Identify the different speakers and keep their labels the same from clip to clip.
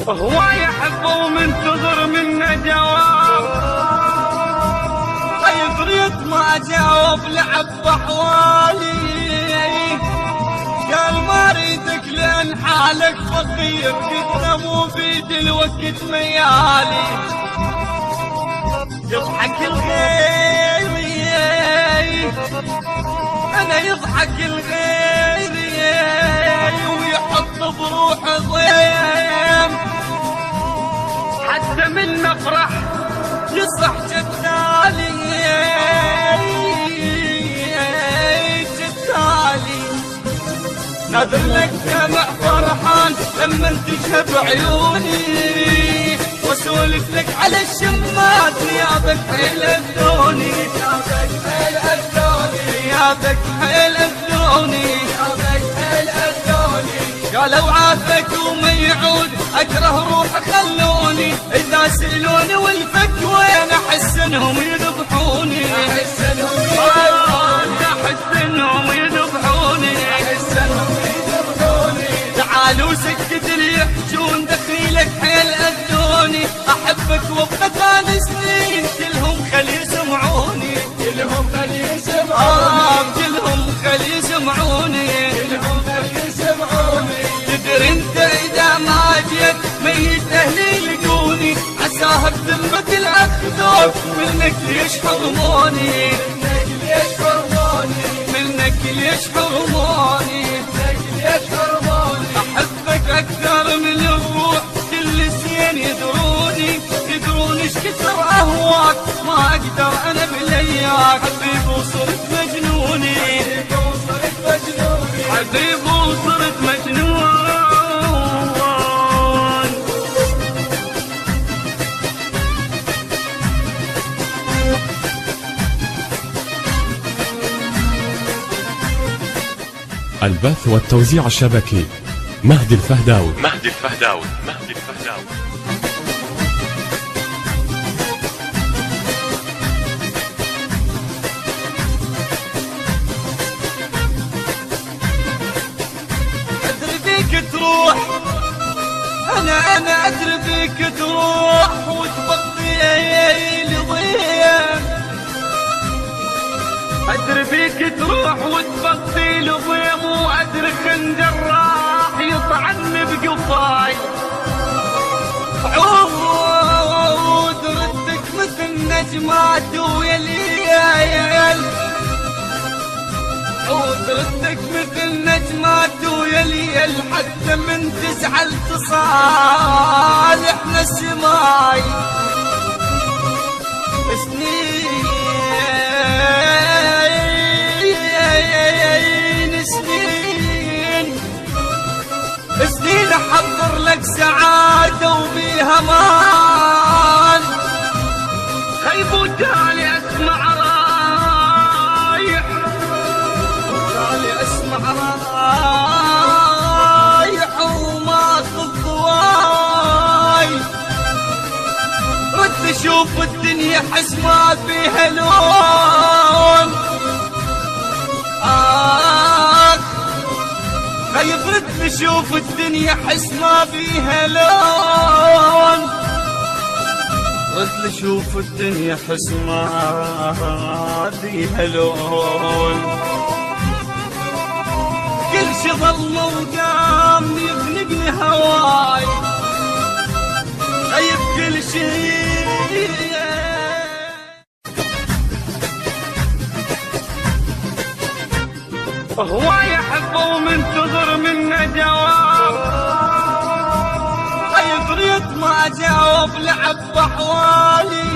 Speaker 1: هو يحب ومنتظر منه جواب، يفريت ما جاوب لعب بحوالي، قال ما اريدك لان حالك فقير، قلنا مو بيد الوقت ميالي، يضحك الغير انا يضحك الغير ويحط بروحه ضيم، حتى من نفرح يصح جدالي جدالي، نادر لك دمع فرحان لما تشهب عيوني، واسولف لك على الشمات نيابك حيل اذوني، نيابك حيل اذوني، نيابك حيل اذوني، نيابك حيل اذوني، قالوا عافك وما يعود اكره روح خلوني، اذا سالوني والفك وين احس انهم يذبحوني، احس انهم يذبحوني، احس انهم يذبحوني، احس انهم يذبحوني، تعالوا سكت اللي يحجون دخيلك حيل اذوني، احبك وابقى 3 سنين كلهم خلي يسمعوني، كلهم خلي يسمعوني، كلهم خلي يسمعوني، كلهم خلي يسمعوني، تدري انت اذا ما جيت ميت اهلي يلقوني، عساها بذمة الاخذوك منك ليش حرموني، منك ليش حرموني، منك ليش حرموني، منك ليش حرموني، احبك اكثر من الروح كل زين يدروني، يدرون ايش كثر اهواك ما اقدر انا بلياك، حبيب وصرت مجنوني، حبيب وصرت مجنوني، حبيب وصرت مجنون.
Speaker 2: البث والتوزيع الشبكي مهدي الفهداوي،
Speaker 3: مهدي الفهداوي، مهدي الفهداوي.
Speaker 1: ادري بيك تروح، انا ادري بيك تروح وتبقي لي ضيم، ادري بيك تروح وتبقي لي ضيم، وادري خنجر راح يطعني بقفاي، عود ردك مثل نجمات ويا ليل، عود ردك مثل نجمات ويا ليل، حتى من تزعل تصالحنا السماي، سنين سنين سنين احضر لك سعادة وبيها مان، خيب وتالي اسمع رايح، وتالي اسمع رايح وماخذ ضواي، رد اشوف الدنيا حس ما فيها لون، خيب رد اشوف الدنيا حس ما فيها لون، رد اشوف الدنيا حس ما فيها لون، كل شي ظل وقام يخنقني هواي، خيب كل شي هو يحب ومنتظر منه جواب، يفريت ما جاوب لعب بحوالي،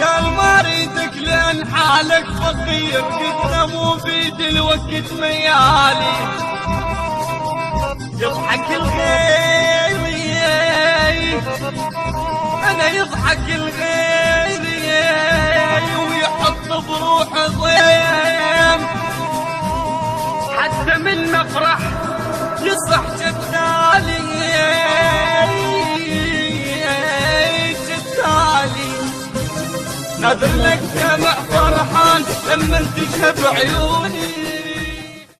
Speaker 1: قال ما اريدك لان حالك فقير، قلنا مو بيد الوقت ميالي، يضحك الغير انا يضحك الغير ويحط بروحه ضيم، حتى من نفرح يصح جدالي جدالي، نادر لك دمع فرحان لما تشهب عيوني.